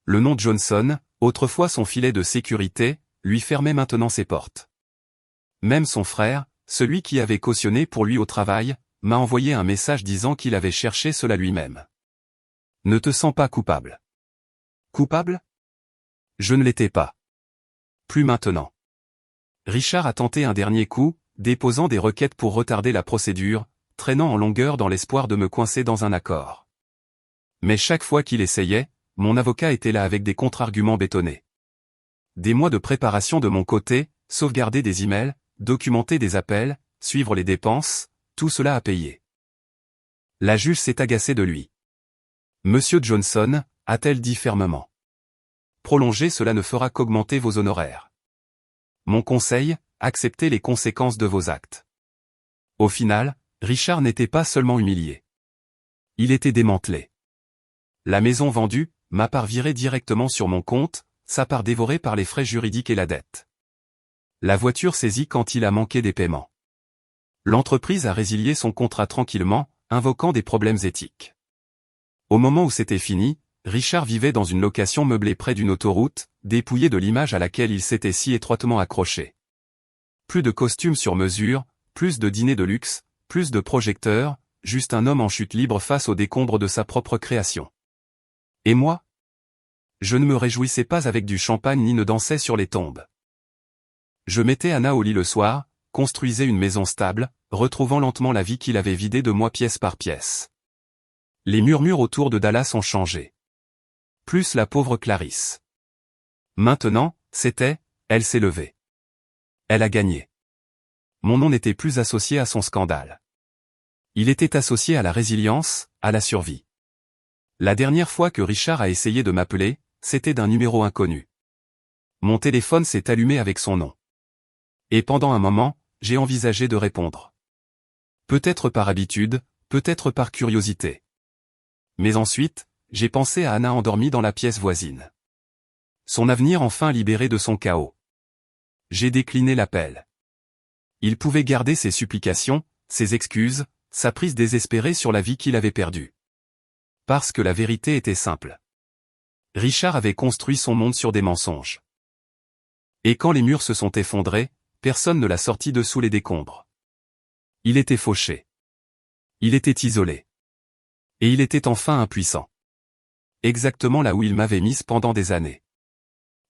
Speaker 1: Le nom Johnson, autrefois son filet de sécurité, lui fermait maintenant ses portes. Même son frère, celui qui avait cautionné pour lui au travail, m'a envoyé un message disant qu'il avait cherché cela lui-même. Ne te sens pas coupable. Coupable? Je ne l'étais pas. Plus maintenant. Richard a tenté un dernier coup, déposant des requêtes pour retarder la procédure, traînant en longueur dans l'espoir de me coincer dans un accord. Mais chaque fois qu'il essayait, mon avocat était là avec des contre-arguments bétonnés. Des mois de préparation de mon côté, sauvegarder des emails, documenter des appels, suivre les dépenses, tout cela à payer. La juge s'est agacée de lui. Monsieur Johnson, a-t-elle dit fermement. Prolonger cela ne fera qu'augmenter vos honoraires. Mon conseil, acceptez les conséquences de vos actes. Au final, Richard n'était pas seulement humilié. Il était démantelé. La maison vendue, ma part virée directement sur mon compte, sa part dévorée par les frais juridiques et la dette. La voiture saisie quand il a manqué des paiements. L'entreprise a résilié son contrat tranquillement, invoquant des problèmes éthiques. Au moment où c'était fini, Richard vivait dans une location meublée près d'une autoroute, dépouillé de l'image à laquelle il s'était si étroitement accroché. Plus de costumes sur mesure, plus de dîners de luxe, plus de projecteurs, juste un homme en chute libre face aux décombres de sa propre création. Et moi? Je ne me réjouissais pas avec du champagne ni ne dansais sur les tombes. Je mettais Anna au lit le soir, construisais une maison stable, retrouvant lentement la vie qu'il avait vidée de moi pièce par pièce. Les murmures autour de Dallas ont changé. Plus la pauvre Clarisse. Maintenant, c'était, elle s'est levée. Elle a gagné. Mon nom n'était plus associé à son scandale. Il était associé à la résilience, à la survie. La dernière fois que Richard a essayé de m'appeler, c'était d'un numéro inconnu. Mon téléphone s'est allumé avec son nom. Et pendant un moment, j'ai envisagé de répondre. Peut-être par habitude, peut-être par curiosité. Mais ensuite, j'ai pensé à Anna endormie dans la pièce voisine. Son avenir enfin libéré de son chaos. J'ai décliné l'appel. Il pouvait garder ses supplications, ses excuses, sa prise désespérée sur la vie qu'il avait perdue. Parce que la vérité était simple. Richard avait construit son monde sur des mensonges. Et quand les murs se sont effondrés, personne ne l'a sorti de sous les décombres. Il était fauché. Il était isolé. Et il était enfin impuissant. Exactement là où il m'avait mise pendant des années.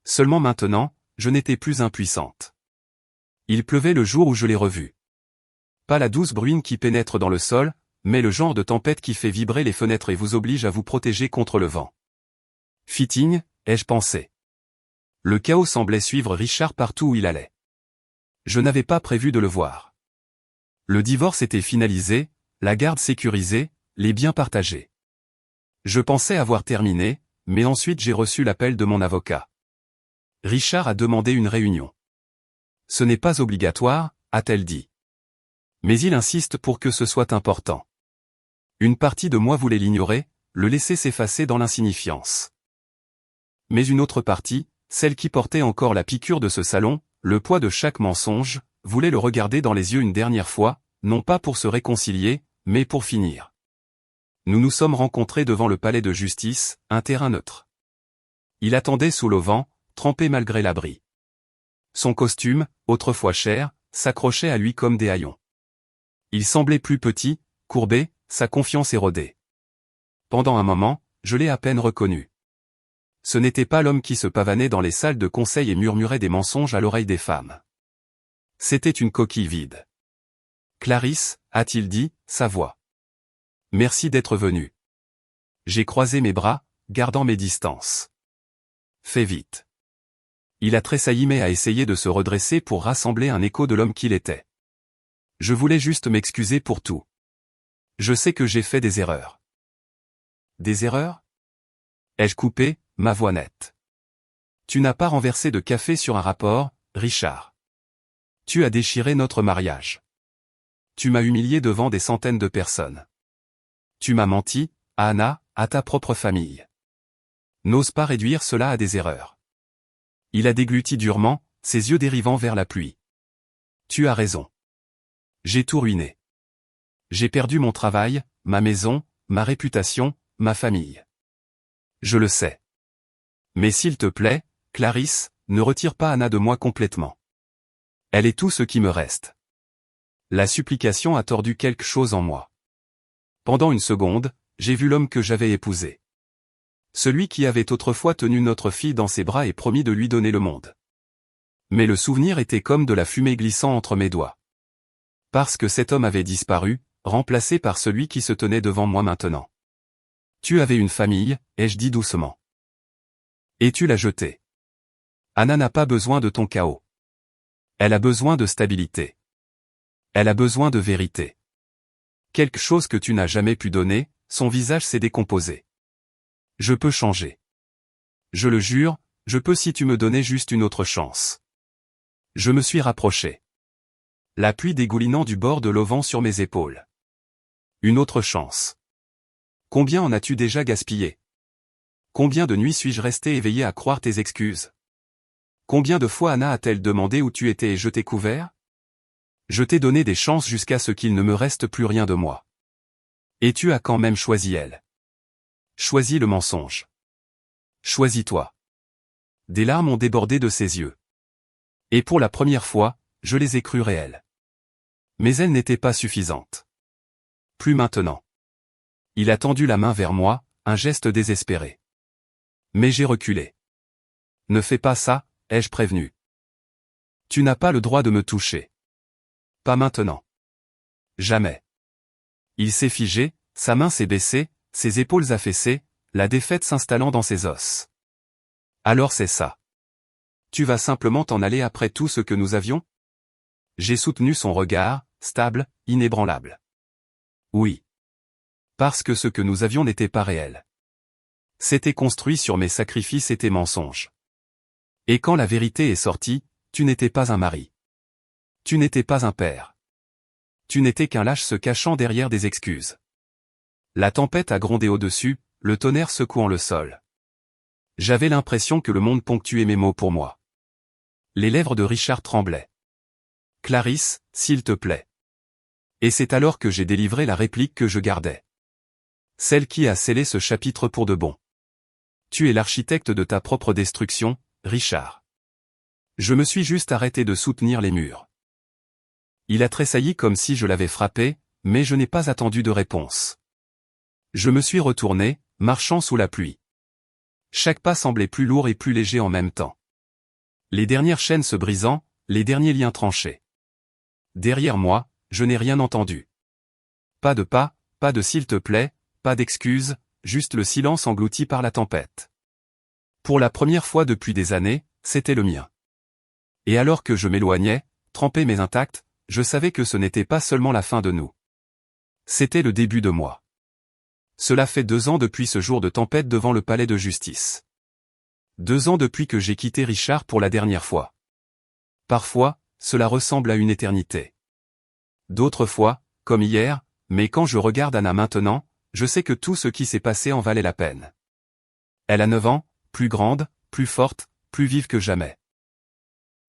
Speaker 1: Seulement maintenant, je n'étais plus impuissante. Il pleuvait le jour où je l'ai revu. Pas la douce bruine qui pénètre dans le sol, mais le genre de tempête qui fait vibrer les fenêtres et vous oblige à vous protéger contre le vent. Fitting, ai-je pensé. Le chaos semblait suivre Richard partout où il allait. Je n'avais pas prévu de le voir. Le divorce était finalisé, la garde sécurisée, les biens partagés. Je pensais avoir terminé, mais ensuite j'ai reçu l'appel de mon avocat. Richard a demandé une réunion. Ce n'est pas obligatoire, a-t-elle dit. Mais il insiste pour que ce soit important. Une partie de moi voulait l'ignorer, le laisser s'effacer dans l'insignifiance. Mais une autre partie, celle qui portait encore la piqûre de ce salon, le poids de chaque mensonge, voulait le regarder dans les yeux une dernière fois, non pas pour se réconcilier, mais pour finir. Nous nous sommes rencontrés devant le palais de justice, un terrain neutre. Il attendait sous l'auvent, trempé malgré l'abri. Son costume, autrefois cher, s'accrochait à lui comme des haillons. Il semblait plus petit, courbé, sa confiance érodée. Pendant un moment, je l'ai à peine reconnu. Ce n'était pas l'homme qui se pavanait dans les salles de conseil et murmurait des mensonges à l'oreille des femmes. C'était une coquille vide. Clarisse, a-t-il dit, sa voix. Merci d'être venu. J'ai croisé mes bras, gardant mes distances. Fais vite. Il a tressailli mais a essayé de se redresser pour rassembler un écho de l'homme qu'il était. Je voulais juste m'excuser pour tout. Je sais que j'ai fait des erreurs. Des erreurs? Ai-je coupé, ma voix nette. Tu n'as pas renversé de café sur un rapport, Richard. Tu as déchiré notre mariage. Tu m'as humilié devant des centaines de personnes. Tu m'as menti, à Anna, à ta propre famille. N'ose pas réduire cela à des erreurs. Il a dégluti durement, ses yeux dérivant vers la pluie. Tu as raison. J'ai tout ruiné. J'ai perdu mon travail, ma maison, ma réputation, ma famille. Je le sais. Mais s'il te plaît, Clarisse, ne retire pas Anna de moi complètement. Elle est tout ce qui me reste. La supplication a tordu quelque chose en moi. Pendant une seconde, j'ai vu l'homme que j'avais épousé. Celui qui avait autrefois tenu notre fille dans ses bras et promis de lui donner le monde. Mais le souvenir était comme de la fumée glissant entre mes doigts. Parce que cet homme avait disparu, remplacé par celui qui se tenait devant moi maintenant. Tu avais une famille, ai-je dit doucement. Et tu l'as jetée. Anna n'a pas besoin de ton chaos. Elle a besoin de stabilité. Elle a besoin de vérité. Quelque chose que tu n'as jamais pu donner, son visage s'est décomposé. Je peux changer. Je le jure, je peux si tu me donnais juste une autre chance. Je me suis rapproché. La pluie dégoulinant du bord de l'auvent sur mes épaules. Une autre chance. Combien en as-tu déjà gaspillé? Combien de nuits suis-je resté éveillé à croire tes excuses? Combien de fois Anna a-t-elle demandé où tu étais et je t'ai couvert? Je t'ai donné des chances jusqu'à ce qu'il ne me reste plus rien de moi. Et tu as quand même choisi elle. Choisis le mensonge. Choisis-toi. Des larmes ont débordé de ses yeux. Et pour la première fois, je les ai crues réelles. Mais elles n'étaient pas suffisantes. Plus maintenant. Il a tendu la main vers moi, un geste désespéré. Mais j'ai reculé. Ne fais pas ça, ai-je prévenu. Tu n'as pas le droit de me toucher. Pas maintenant. Jamais. Il s'est figé, sa main s'est baissée, ses épaules affaissées, la défaite s'installant dans ses os. Alors c'est ça. Tu vas simplement t'en aller après tout ce que nous avions? J'ai soutenu son regard, stable, inébranlable. Oui. Parce que ce que nous avions n'était pas réel. C'était construit sur mes sacrifices et tes mensonges. Et quand la vérité est sortie, tu n'étais pas un mari. Tu n'étais pas un père. Tu n'étais qu'un lâche se cachant derrière des excuses. La tempête a grondé au-dessus, le tonnerre secouant le sol. J'avais l'impression que le monde ponctuait mes mots pour moi. Les lèvres de Richard tremblaient. Clarisse, s'il te plaît. Et c'est alors que j'ai délivré la réplique que je gardais. Celle qui a scellé ce chapitre pour de bon. Tu es l'architecte de ta propre destruction, Richard. Je me suis juste arrêté de soutenir les murs. Il a tressailli comme si je l'avais frappé, mais je n'ai pas attendu de réponse. Je me suis retourné, marchant sous la pluie. Chaque pas semblait plus lourd et plus léger en même temps. Les dernières chaînes se brisant, les derniers liens tranchés. Derrière moi, je n'ai rien entendu. Pas de pas, pas de s'il te plaît, pas d'excuses, juste le silence englouti par la tempête. Pour la première fois depuis des années, c'était le mien. Et alors que je m'éloignais, trempé mais intact, je savais que ce n'était pas seulement la fin de nous. C'était le début de moi. Cela fait 2 ans depuis ce jour de tempête devant le palais de justice. 2 ans depuis que j'ai quitté Richard pour la dernière fois. Parfois, cela ressemble à une éternité. D'autres fois, comme hier, mais quand je regarde Anna maintenant, je sais que tout ce qui s'est passé en valait la peine. Elle a 9 ans, plus grande, plus forte, plus vive que jamais.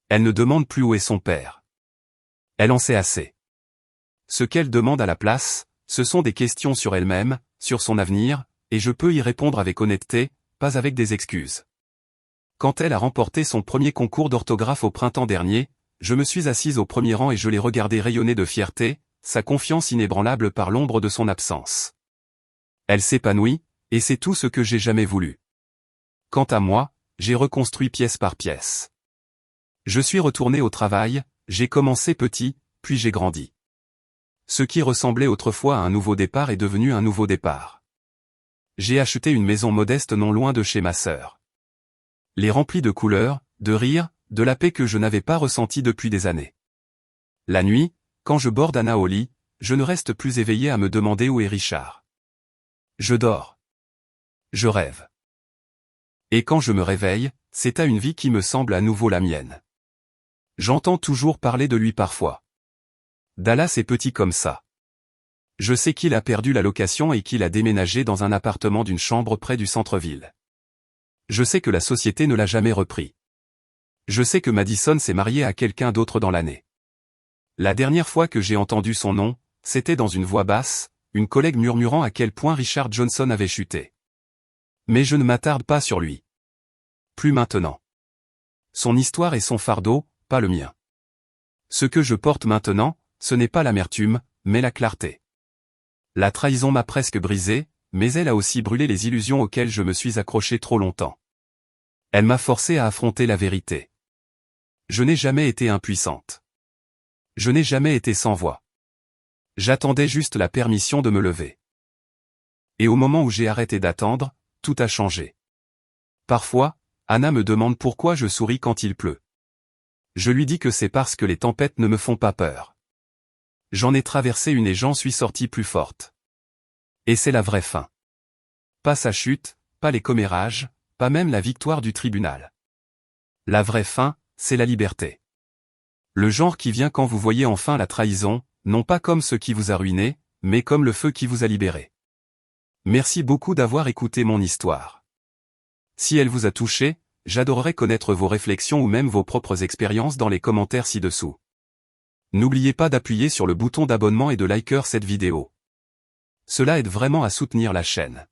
Speaker 1: Elle ne demande plus où est son père. Elle en sait assez. Ce qu'elle demande à la place, ce sont des questions sur elle-même, sur son avenir, et je peux y répondre avec honnêteté, pas avec des excuses. Quand elle a remporté son premier concours d'orthographe au printemps dernier, je me suis assise au premier rang et je l'ai regardée rayonner de fierté, sa confiance inébranlable par l'ombre de son absence. Elle s'épanouit, et c'est tout ce que j'ai jamais voulu. Quant à moi, j'ai reconstruit pièce par pièce. Je suis retourné au travail, j'ai commencé petit, puis j'ai grandi. Ce qui ressemblait autrefois à un nouveau départ est devenu un nouveau départ. J'ai acheté une maison modeste non loin de chez ma sœur. Les remplis de couleurs, de rires, de la paix que je n'avais pas ressentie depuis des années. La nuit, quand je borde Anna au lit, je ne reste plus éveillé à me demander où est Richard. Je dors. Je rêve. Et quand je me réveille, c'est à une vie qui me semble à nouveau la mienne. J'entends toujours parler de lui parfois. Dallas est petit comme ça. Je sais qu'il a perdu la location et qu'il a déménagé dans un appartement d'une chambre près du centre-ville. Je sais que la société ne l'a jamais repris. Je sais que Madison s'est mariée à quelqu'un d'autre dans l'année. La dernière fois que j'ai entendu son nom, c'était dans une voix basse, une collègue murmurant à quel point Richard Johnson avait chuté. Mais je ne m'attarde pas sur lui. Plus maintenant. Son histoire est son fardeau, pas le mien. Ce que je porte maintenant, ce n'est pas l'amertume, mais la clarté. La trahison m'a presque brisé, mais elle a aussi brûlé les illusions auxquelles je me suis accroché trop longtemps. Elle m'a forcé à affronter la vérité. Je n'ai jamais été impuissante. Je n'ai jamais été sans voix. J'attendais juste la permission de me lever. Et au moment où j'ai arrêté d'attendre, tout a changé. Parfois, Anna me demande pourquoi je souris quand il pleut. Je lui dis que c'est parce que les tempêtes ne me font pas peur. J'en ai traversé une et j'en suis sorti plus forte. Et c'est la vraie fin. Pas sa chute, pas les commérages, pas même la victoire du tribunal. La vraie fin, c'est la liberté. Le genre qui vient quand vous voyez enfin la trahison, non pas comme ce qui vous a ruiné, mais comme le feu qui vous a libéré. Merci beaucoup d'avoir écouté mon histoire. Si elle vous a touché, j'adorerais connaître vos réflexions ou même vos propres expériences dans les commentaires ci-dessous. N'oubliez pas d'appuyer sur le bouton d'abonnement et de liker cette vidéo. Cela aide vraiment à soutenir la chaîne.